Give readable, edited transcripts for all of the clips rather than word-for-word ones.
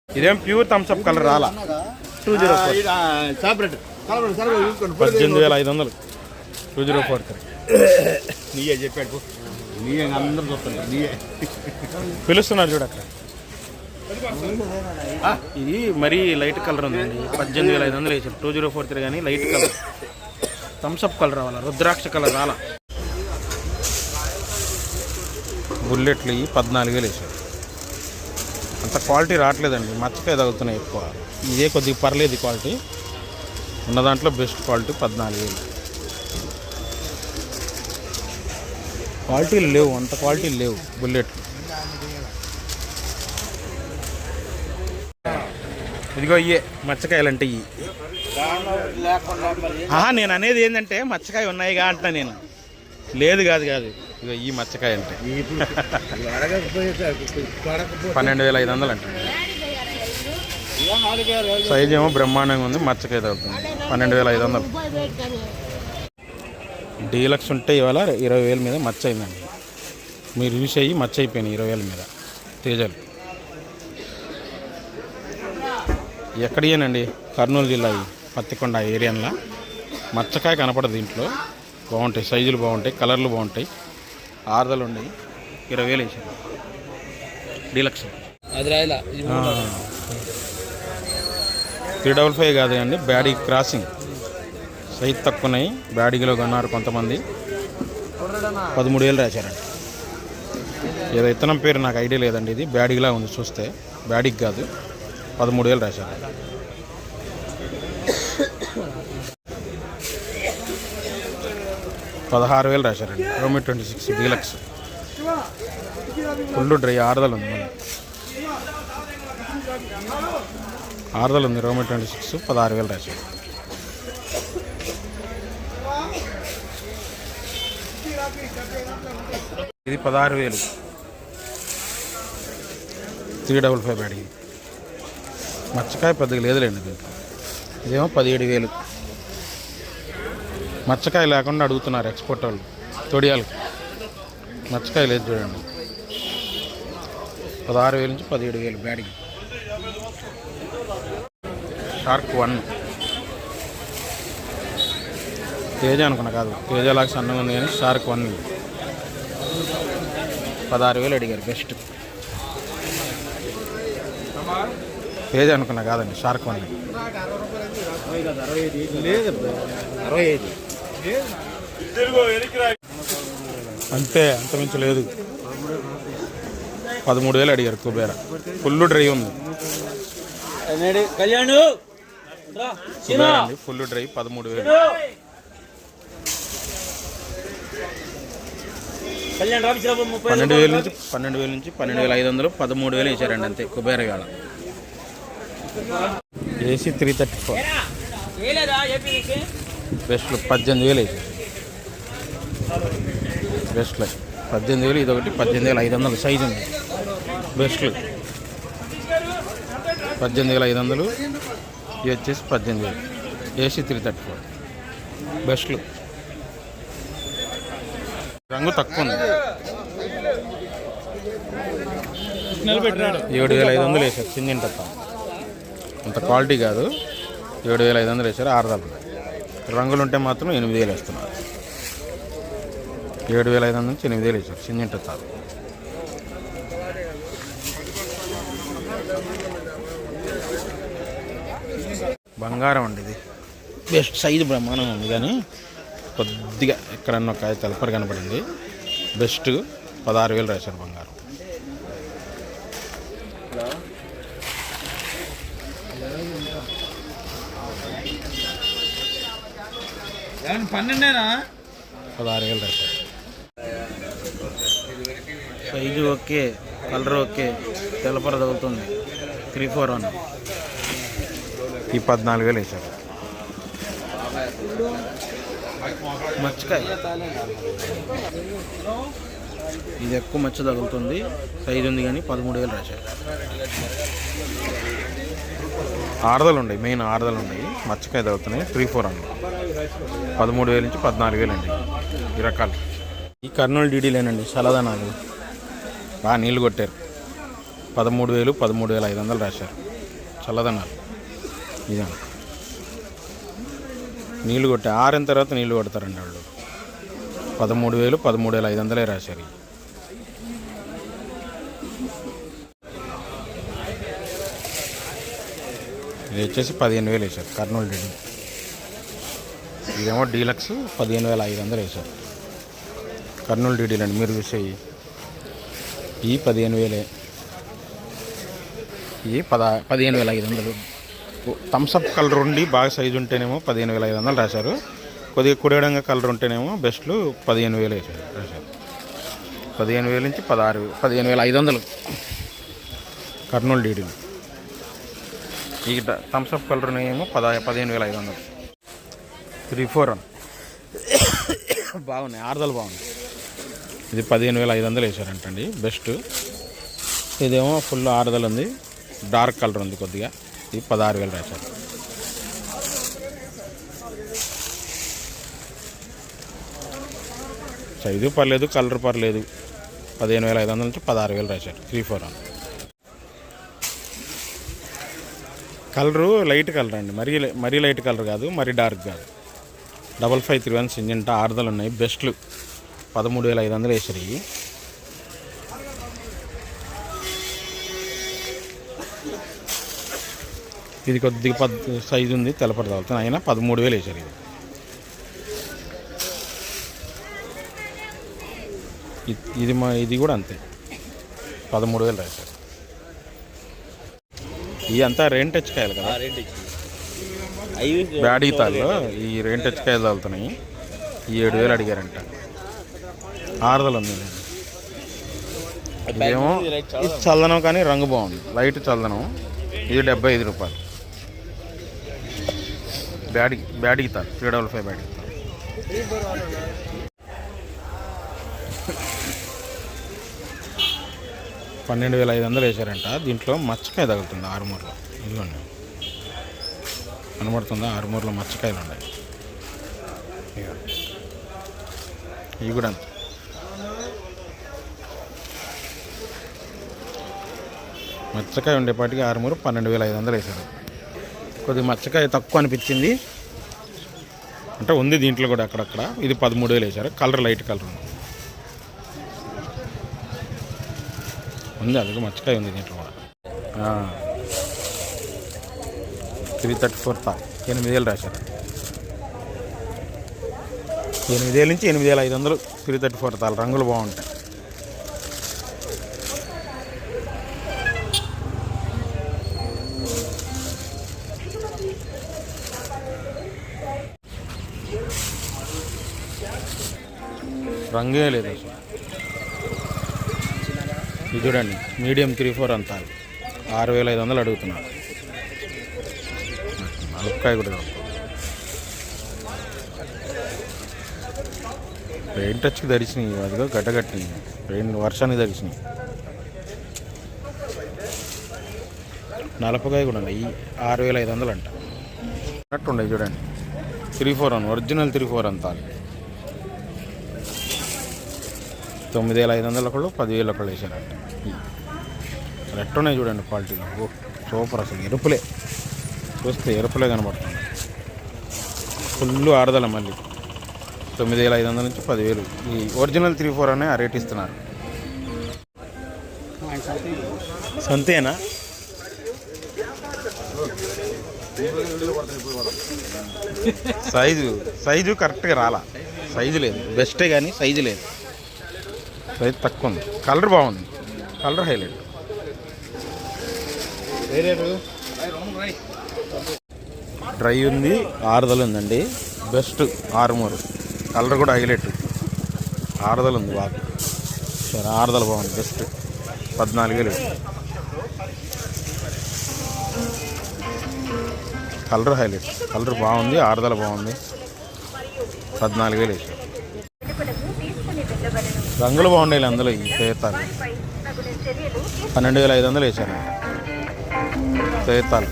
ఇదేం pure Thums Up colour రాలా 204 18,500 2043 నీయే చెప్పాడు నీయే అందరూ చూస్తుంటారు నీయే పిలుస్తున్నారు చూడు అక్కడ ఇది మరీ లైట్ కలర్ ఉందండి 18,500 వేసారు 2043 కానీ లైట్ కలర్ థమ్స్అప్ కలర్ రావాలా రుద్రాక్ష కలర్ రాలా బుల్లెట్లు ఇవి 14,000 వేసారు అంత క్వాలిటీ రావట్లేదండి మచ్చకాయ తగ్గుతున్నాయి ఎక్కువ ఇదే కొద్దిగా పర్లేదు క్వాలిటీ ఉన్న దాంట్లో బెస్ట్ క్వాలిటీ 14,000 క్వాలిటీలు లేవు అంత క్వాలిటీలు లేవు బుల్లెట్లు ఇదిగో ఇయే మచ్చకాయలు అంటే ఇవి నేను అనేది ఏంటంటే మచ్చకాయ ఉన్నాయిగా అంటున్నా నేను లేదు కాదు ఇదిగో ఈ మచ్చకాయ అంటే 12,500 అంటే సైజ్ ఏమో బ్రహ్మాండంగా ఉంది మచ్చకాయ తగ్గుతుంది 12,500 డీలక్స్ ఉంటే ఇవాళ 20,000 మీద మచ్చ అయిందండి మీరు యూస్ అయ్యి మచ్చ అయిపోయినాయి 20,000 మీద తేజాలు ఎక్కడియేనండి కర్నూలు జిల్లా పత్తికొండ ఏరియాలో మచ్చకాయ కనపడదు దీంట్లో బాగుంటాయి సైజులు బాగుంటాయి కలర్లు బాగుంటాయి ఆర్దలు ఉన్నాయి 20,000 వేసారు డీలక్స్ 355 కాదు అండి బ్యాడీ క్రాసింగ్ సైజ్ తక్కువన్నాయి బ్యాడీలో కొన్నారు కొంతమంది 13,000 రాశారండి ఏదో ఇత్తనం పేరు నాకు ఐడియా లేదండి ఇది బ్యాడీలా ఉంది చూస్తే బ్యాడీకి కాదు 13,000 రాశారు 16,000 రాశారండి రోమి 26 డీలక్స్ ఫుల్ డ్రై ఆర్దలు ఉంది ఆర్దలు ఉంది రోమి 26 16,000 రాశారు ఇది 16,000 355 బ్యాడీ మచ్చకాయ పెద్దగా లేదులేండి దీంట్లో ఇదేమో 17,000 మచ్చకాయ లేకుండా అడుగుతున్నారు ఎక్స్పోర్ట్ వాళ్ళు తొడియాలు మచ్చకాయ లేదు చూడండి 16,000 నుంచి 17,000 బ్యాడీ షార్క్ 1 తేజ అనుకున్నా కాదు తేజ లాగా సన్నగా ఉంది కానీ షార్క్ 1 16,000 అడిగారు బెస్ట్ తేజ అనుకున్నా కాదండి షార్క్ 1 అంతే అంతమించి లేదు 13,000 అడిగారు కుబేరా ఫుల్ డ్రై ఉంది ఫుల్ డ్రై 13,000 12,000 నుంచి 12,500 13,000 వేసారండి అంతే కుబేర వేళ ఏసీ 334 బెస్ట్లో 18,000 వేసారు బెస్ట్లో 18,000 ఇదొకటి 18,500 సైజు ఉంది బెస్ట్లు 18,500 ఇది వచ్చేసి 18,000 ఏసీ 334 బెస్ట్లు రంగు తక్కువ ఉంది 7,500 వేసారు సింగిల్ తప్ప అంత క్వాలిటీ కాదు 7,500 వేసారు 6,000 రంగులు ఉంటే మాత్రం 8,000 వేస్తున్నారు 7,500 నుంచి 8,000 వేసారు సింగిల్ తప్ప బంగారం అండి ఇది బెస్ట్ సైజు బ్రహ్మాండం ఉంది కానీ కొద్దిగా ఎక్కడన్నా ఒక తలపరి కనపడింది బెస్ట్ 16,000 రాశారు బంగారం పన్నెండేనా 16,000 రాశారు సైజు ఓకే కలర్ ఓకే తెల్లపర తగులుతుంది 341 ఈ 14,000 వేసారు మచ్చకాయ ఇది ఎక్కువ మచ్చ తగులుతుంది సైజు ఉంది కానీ 13,000 రాశారు ఆర్దలు ఉన్నాయి మెయిన్ ఆర్దలు ఉన్నాయి మచ్చకాయ తగ్గుతున్నాయి 341 13,000 నుంచి 14,000 అండి ఈ రకాలు ఈ కర్నూలు డీడీలేనండి చల్లదనాలు బాగా నీళ్ళు కొట్టారు 13,000 13,500 రాశారు చల్లదనాలు. ఇదే నీళ్ళు కొట్టే ఆరిన తర్వాత నీళ్ళు కొడతారండి వాళ్ళు. 13,000 13,500 రాశారు. ఇది వచ్చేసి 15,000 వేశారు కర్నూలు డీడీ. ఇదేమో డీలక్స్ 15,500 వేశారు కర్నూలు డీడీలు అండి. మీరు చూసేవి ఈ 15,000, ఈ 15,500. థమ్సప్ కలర్ ఉండి బాగా సైజు ఉంటేనేమో 15,500 రాశారు. కొద్దిగా కుడియడంగా కలర్ ఉంటేనేమో బెస్ట్లు 15,000 రాశారు. 15,000 నుంచి 15,500 కర్నూలు డీడీలు. ఈ థమ్సప్ కలర్ ఏమో 15,500. 3-4 బాగున్నాయి, ఆరుదలు బాగున్నాయి. ఇది 15,500 వేసారంటండి బెస్ట్. ఇదేమో ఫుల్ ఆరుదలు ఉంది, డార్క్ కలర్ ఉంది కొద్దిగా. ఇది 16,000 రాశారు. సైజు పర్లేదు, కలర్ పర్లేదు. 15,500 నుంచి 16,000 రాశారు. 3-4 కలరు లైట్ కలర్ అండి, మరీ లైట్ కలర్ కాదు, మరీ డార్క్ కాదు. 5531 సింజంటా ఆరుదలు ఉన్నాయి బెస్ట్లు. 13,500 వేసారు. ఇది కొద్దిగా సైజు ఉంది, తెల్లపడి తగులుతుంది, అయినా 13,000 వేసారు. ఇది కూడా అంతే, 13,000 రాశారు. ఇవి అంతా రెయిన్ టచ్ కాయలు కదా, బ్యాడీ తాళ్ళు. ఈ రెయిన్ టచ్ కాయలు తగులుతున్నాయి. ఈ 7,000 అడిగారంట. ఆరుదలు ఉంది. ఇదేమో ఇది చల్లనం కానీ రంగు బాగుంది, లైట్ చల్లనం. ఇది 75 రూపాయలు. బ్యాడీ తాళ్ళు 355 బ్యాడీ తాళ్ళు. 12,500 వేసారంట. దీంట్లో మచ్చకాయ తగులుతుంది ఆరుమూరలో. ఇదిగోండి కనబడుతుందా, ఆరుమూరలో మచ్చకాయలు ఉన్నాయి. ఇవి కూడా అంతే. మచ్చకాయ ఉండేపాటికి ఆరుమూరు 12,500 వేసారు. కొద్దిగా మచ్చకాయ తక్కువ అనిపించింది, అంటే ఉంది దీంట్లో కూడా అక్కడక్కడ. ఇది 13,000 వేసారు. కలర్ లైట్ కలర్ ఉంది, అది మచ్చకాయ ఉంది దీంట్లో కూడా. 334 తా 8,000 రాశారు. 8,000 నుంచి 8,500. 334 తాళ్ళు రంగులు బాగుంటాయి. రంగే లేదు అసలు. ఇది చూడండి మీడియం 3-4 అంతా 6,500 అడుగుతున్నారు. నలుపుకాయ కూడా రెయిన్ టచ్కి తడిచినాయి, అదిగో గడ్డగట్టినాయి, రెయిన్ వర్షానికి తడిచినాయి. నలపకాయ కూడా ఉన్నాయి. 6,500 అంట. అన్నట్టు ఉన్నాయి చూడండి. 3-4 ఒరిజినల్ 3-4 అంతా 9,500 ఒకళ్ళు, 10,000 ఒకళ్ళు వేసారంట. ఎట్టున్నాయి చూడండి క్వాలిటీలో. ఓ సూపర్ అసలు. ఎరుపులే చూస్తే ఎరుపులే కనబడుతుంది. ఫుల్ ఆరుదల మళ్ళీ. 9,500 నుంచి 10,000. ఈ ఒరిజినల్ 3-4 అనే ఆ రేట్ ఇస్తున్నారు. సంతేనా? సైజు కరెక్ట్గా రాలా. సైజు లేదు, బెస్టే కానీ సైజు లేదు. సైజు తక్కువ ఉంది. కలర్ బాగుంది, కలర్ హైలైట్. డ్రై ఉంది, ఆరుదల ఉందండి. బెస్ట్ ఆరుమూరు. కలర్ కూడా హైలైట్. ఆరుదల ఉంది బాగా. సరే ఆరుదల బాగుంది, బెస్ట్. 14,000. కలర్ హైలైట్, కలర్ బాగుంది, ఆరుదల బాగుంది. 14,000 వేసారు. రంగులు బాగుండేవి అందులో. ఈ తేతాలు 12,500 వేసారు. తేతాలు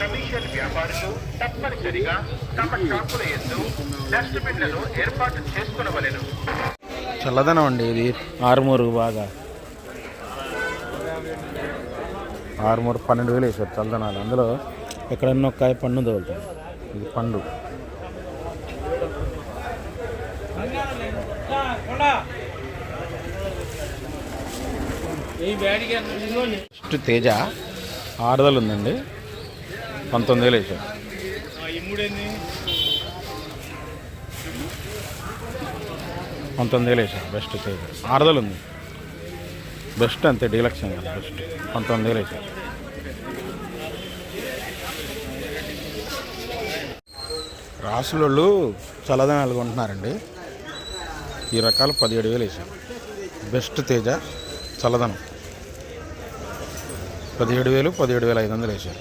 కమిషన్ వ్యాపారులు తప్పనిసరిగా తమ షాపుల యందు డస్ట్బిన్లను ఏర్పాటు చేసుకునవలెను. చల్లదనం అండి ఇది ఆరుమూరు బాగా. ఆరుమూరు 12,000 వేసారు చల్లదనాలు. అందులో ఎక్కడన్నా ఒక కాయ పండు తగులుతుంది. ఇది పండు. ఫస్ట్ తేజ ఆరుదలు ఉందండి, 19,000 వేసారు. 19,000 వేసారు. బెస్ట్ తేజ ఆరుదలు ఉంది. బెస్ట్ అంతే, డీలక్స్ కదా బెస్ట్. 19,000 వేసారు. రాసులోళ్ళు చల్లదనాలు కొంటున్నారండి. ఈ రకాలు 17,000 వేసారు. బెస్ట్ తేజ చల్లదనం 17,000, 17,500 వేసారు.